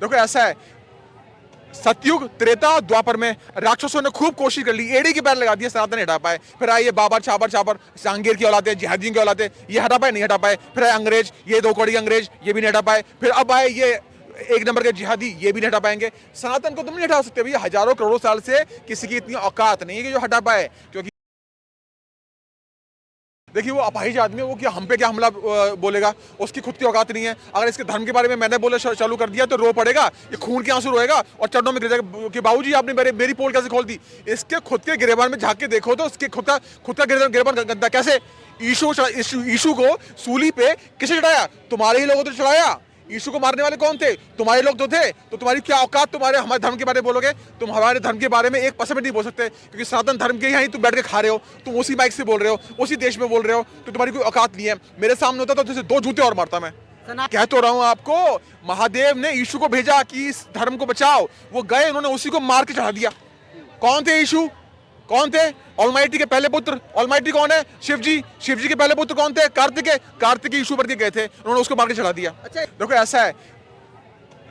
देखो ऐसा है, सतयुग त्रेता द्वापर में राक्षसों ने खूब कोशिश कर ली, एड़ी के पैर लगा दिए, सनातन हटा पाए। फिर आए ये बाबर छाबर छापर जहांगीर की औलादे, जिहादियों की औलादे, ये हटा पाए नहीं हटा पाए। फिर आए अंग्रेज, ये दो कौड़ी अंग्रेज, ये भी नहीं हटा पाए। फिर अब आए ये एक नंबर के जिहादी, ये भी नहीं हटा पाएंगे। सनातन को तुम नहीं हटा सकते भैया, हजारों करोड़ों साल से किसी की इतनी औकात नहीं है कि जो हटा पाए। क्योंकि देखिए वो अपाहिज आदमी है, वो क्या हम पे क्या हमला बोलेगा, उसकी खुद की औकात नहीं है। अगर इसके धर्म के बारे में मैंने बोले चालू कर दिया तो रो पड़ेगा, ये खून के आंसू रोएगा और चरणों में गिर जाएगा कि बाबूजी आपने मेरी पोल कैसे खोल दी। इसके खुद के गिरेबान में झांक के देखो तो उसके खुद का गिरेबान गंदा कैसे। यीशु को सूली पे किसे चढ़ाया? तुम्हारे ही लोगों ने चढ़ाया। यीशु को मारने वाले कौन थे? तुम्हारे लोग तो थे। तो तुम्हारी क्या औकात, तुम्हारे हमारे धर्म के बारे में बोलोगे? तुम हमारे धर्म के बारे में एक परसेंट नहीं बोल सकते, क्योंकि सनातन धर्म के यहाँ तुम बैठ के खा रहे हो, तुम उसी माइक से बोल रहे हो, उसी देश में बोल रहे हो, तो तुम्हारी कोई औकात नहीं है। मेरे सामने होता तो जैसे दो जूते और मारता मैं। कह तो रहा हूँ आपको, महादेव ने यीशु को भेजा कि इस धर्म को बचाओ, वो गए, उन्होंने उसी को मार के चढ़ा दिया। कौन थे यीशु? कौन थे? ऑलमाइटी के पहले पुत्र। ऑलमाइटी कौन है? शिव जी। शिव जी के पहले पुत्र कौन थे? कार्तिकेय। कार्तिकेय यीशु पर के गए थे, उन्होंने उसको मार के चढ़ा दिया। अच्छा देखो ऐसा है,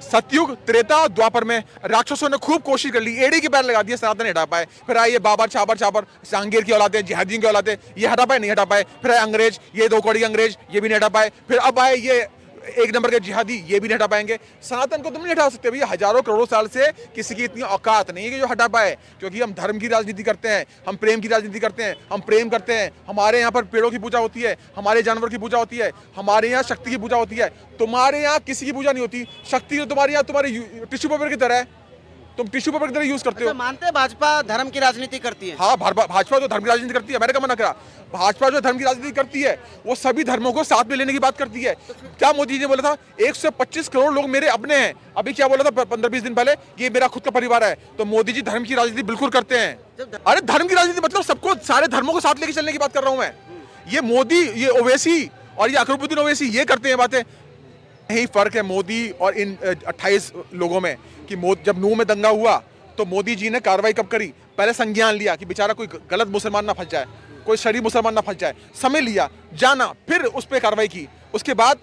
सतयुग त्रेता द्वापर में राक्षसों ने खूब कोशिश कर ली, एड़ी के पैर लगा दिए, सनातन हटा पाए। फिर आए ये बाबर छाबर छापर जहांगीर की औलादे, जिहादियों की औलादे, ये हटा पाए नहीं हटा पाए। फिर आए अंग्रेज, ये दो कौड़ी अंग्रेज, ये भी नहीं हटा पाए। फिर अब आए ये एक नंबर के जिहादी, ये भी नहीं हटा पाएंगे। सनातन को तुम नहीं हटा सकते भैया, हजारों करोड़ों साल से किसी की इतनी औकात नहीं है कि जो हटा पाए। क्योंकि हम धर्म की राजनीति करते हैं, हम प्रेम की राजनीति करते हैं, हम प्रेम करते हैं। हमारे यहाँ पर पेड़ों की पूजा होती है, हमारे जानवर की पूजा होती है, हमारे यहाँ शक्ति की पूजा होती है। तुम्हारे यहाँ किसी की पूजा नहीं होती। शक्ति तो तुम्हारे यहाँ तुम्हारी टिश्यू पेपर की तरह है, तुम टिश्यू पेपर की तरह यूज करते हो। मानते हैं भाजपा धर्म की राजनीति करती है? हाँ, भाजपा जो धर्म की राजनीति करती है, मैंने कब मना करा? भाजपा जो धर्म की राजनीति करती है वो सभी धर्मों को साथ में लेने की बात करती है। क्या मोदी जी ने बोला था? 125 करोड़ लोग मेरे अपने हैं। अभी क्या बोला था 15-20 दिन पहले? ये मेरा खुद का परिवार है। तो मोदी जी धर्म की राजनीति बिल्कुल करते हैं। अरे धर्म की राजनीति मतलब सबको, सारे धर्मों को साथ लेके चलने की बात कर रहा हूं मैं। ये मोदी, ये ओवैसी और ये अकबरुद्दीन ओवैसी ये करते हैं बातें। यही फर्क है मोदी और इन 28 लोगों में कि जब नूह में दंगा हुआ तो मोदी जी ने कार्रवाई कब करी? पहले संज्ञान लिया कि बेचारा कोई गलत मुसलमान ना फंस जाए, कोई शरीफ मुसलमान ना फंस जाए, समय लिया, जाना, फिर उस पर कार्रवाई की। उसके बाद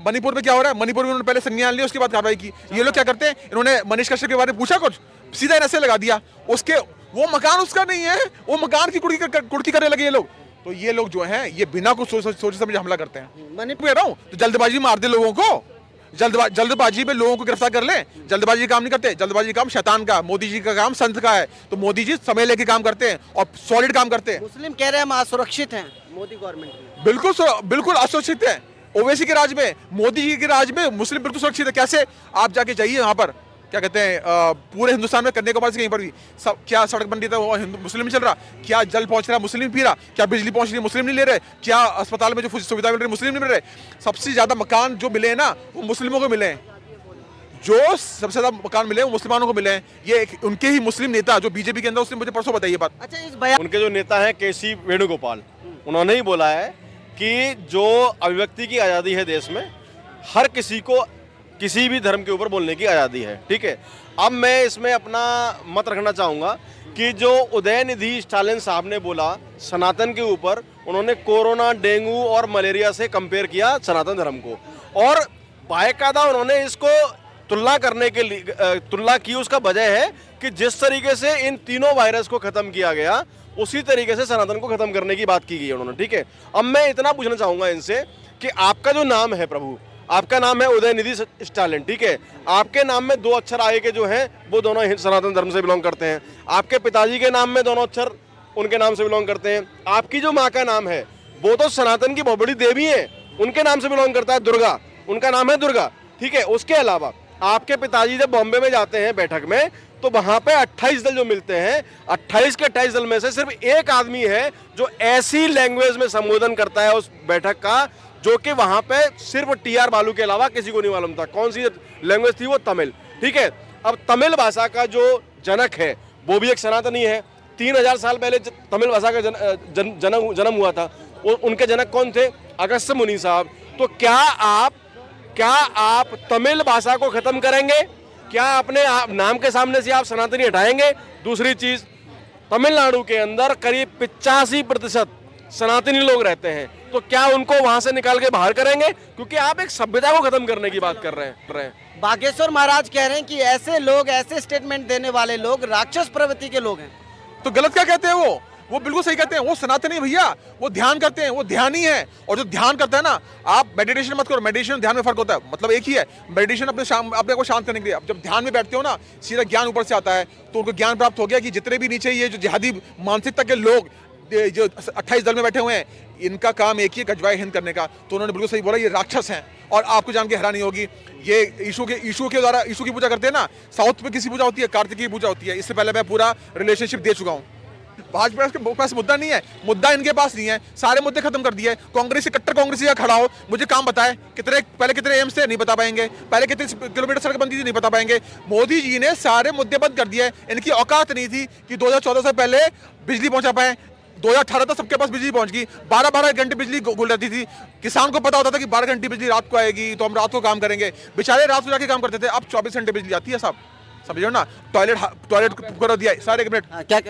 मणिपुर में क्या हो रहा है? मणिपुर में उन्होंने पहले संज्ञान लिया, उसके बाद कार्रवाई की। ये लोग क्या करते हैं? इन्होंने मनीष कश्यप के बारे में पूछा कुछ, सीधा ऐसे लगा दिया। उसके वो मकान उसका नहीं है, वो मकान की कुर्की करने लगे ये लोग। तो ये लोग जो हैं ये बिना कुछ सोचे समझे हमला करते हैं। मैंने कह रहा हूँ तो जल्दबाजी मार दे लोगों को, जल्दबाजी में लोगों को गिरफ्तार कर लें। जल्दबाजी काम नहीं करते, जल्दबाजी काम शैतान का, मोदी जी का काम संत का है। तो मोदी जी समय लेके काम करते हैं और सॉलिड काम करते हैं। मुस्लिम कह रहे हैं हम असुरक्षित हैं मोदी गवर्नमेंट में। बिल्कुल असुरक्षित है। ओवैसी के राज में, मोदी जी के राज में मुस्लिम बिल्कुल सुरक्षित है। कैसे? आप जाके जाइए वहां पर, क्या कहते हैं, पूरे हिंदुस्तान में कन्याकुमारी से कहीं पर भी सब, क्या सड़क बन रही था वो मुस्लिम नहीं चल रहा? क्या जल पहुंच रहा मुस्लिम पी रहा? क्या बिजली पहुंच रही मुस्लिम नहीं ले रहे? क्या अस्पताल में जो सुविधा मिल रही मुस्लिम नहीं मिल रहे? सबसे ज्यादा मकान जो मिले हैं ना वो मुस्लिमों को मिले हैं। जो सबसे ज्यादा मकान मिले वो मुसलमानों को मिले हैं। ये उनके ही मुस्लिम नेता जो बीजेपी के अंदर, उसने मुझे परसों बताई ये बात। अच्छा, इस बयान उनके जो नेता हैं केसी वेणुगोपाल, उन्होंने ही बोला है कि जो अभिव्यक्ति की आज़ादी है देश में, हर किसी को किसी भी धर्म के ऊपर बोलने की आज़ादी है। ठीक है, अब मैं इसमें अपना मत रखना चाहूँगा कि जो उदयनिधि स्टालिन साहब ने बोला सनातन के ऊपर, उन्होंने कोरोना, डेंगू और मलेरिया से कंपेयर किया सनातन धर्म को, और बाकायदा उन्होंने इसको तुलना करने के लिए तुलना की। उसका वजह है कि जिस तरीके से इन तीनों वायरस को ख़त्म किया गया उसी तरीके से सनातन को ख़त्म करने की बात की गई है उन्होंने। ठीक है, अब मैं इतना पूछना चाहूँगा इनसे कि आपका जो नाम है प्रभु, आपका नाम है उदयनिधि स्टालिन, ठीक है, आपके नाम में 2 अक्षर आगे के जो हैं वो दोनों सनातन धर्म से बिलोंग करते हैं। आपके पिताजी के नाम में 2 अक्षर उनके नाम से बिलोंग करते हैं। आपकी जो माँ का नाम है वो तो सनातन की बहुत बड़ी देवी है, उनके नाम से बिलोंग करता है, दुर्गा, उनका नाम है दुर्गा। ठीक है, उसके अलावा आपके पिताजी जब बॉम्बे में जाते हैं बैठक में तो वहां पे 28 दल जो मिलते हैं, 28 के 28 दल में से सिर्फ एक आदमी है जो ऐसी लैंग्वेज में संबोधन करता है उस बैठक का, जो कि वहां पे सिर्फ टीआर बालू के अलावा किसी को नहीं मालूम था। कौन सी लैंग्वेज थी? वो तमिल। ठीक है, अब तमिल भाषा का जो जनक है वो भी एक सनातनी है। 3000 साल पहले तमिल भाषा का जन्म हुआ था। उनके जनक कौन थे? अगस्त्य मुनि साहब। तो क्या आप तमिल भाषा को खत्म करेंगे? क्या अपने नाम के सामने से आप सनातनी हटाएंगे? दूसरी चीज, तमिलनाडु के अंदर करीब 85% सनातनी लोग रहते हैं। तो क्या उनको वहां से निकाल के बाहर करेंगे? क्योंकि आप एक सभ्यता को खत्म करने की बात कर रहे हैं। बागेश्वर महाराज कह रहे हैं कि ऐसे लोग, ऐसे स्टेटमेंट देने वाले लोग राक्षस प्रवृत्ति के लोग हैं। तो गलत क्या कहते हैं वो बिल्कुल सही कहते हैं। वो सनातनी भैया, वो ध्यान करते हैं, वो ध्यानी है। और जो ध्यान करता है ना, आप मेडिटेशन मत करो, मेडिटेशन ध्यान में फर्क होता है। मतलब एक ही है, मेडिटेशन अपने को शांत करने के लिए। अब जब ध्यान में बैठते हो ना, सीधा ज्ञान ऊपर से आता है, तो उनको ज्ञान प्राप्त हो गया कि जितने भी नीचे ये जो जिहादी मानसिकता के लोग जो 28 दल में बैठे हुए हैं, इनका काम एक ही है, गजवाए हिंद करने का। तो उन्होंने बिल्कुल सही बोला, ये राक्षस हैं। और आपको जान के हैरानी होगी, ये ईशु के द्वारा ईशु की पूजा करते हैं ना। साउथ में किसी पूजा होती है, कार्तिक की पूजा होती है। इससे पहले मैं पूरा रिलेशनशिप दे चुका हूँ। भाजपा के पास मुद्दा नहीं है, मुद्दा इनके पास नहीं है। सारे मुद्दे खत्म कर दिए। कांग्रेस से कट्टर कांग्रेसी का खड़ा हो, मुझे काम बताए, पहले कितने एम्स थे नहीं बता पाएंगे, पहले कितने किलोमीटर सड़क बनती थी नहीं बता पाएंगे। मोदी जी ने सारे मुद्दे बंद कर दिए। इनकी औकात नहीं थी कि 2014 से पहले बिजली पहुंचा पाए। 2018 तक सबके पास बिजली पहुंच गई। 12-12 घंटे बिजली गुल रहती थी। किसान को पता होता था कि 12 घंटे बिजली रात को आएगी, तो हम रात को काम करेंगे। बेचारे रात को जाके काम करते थे। अब 24 घंटे बिजली आती है। सब समझो ना, टॉयलेट कर दिया सारे। क्या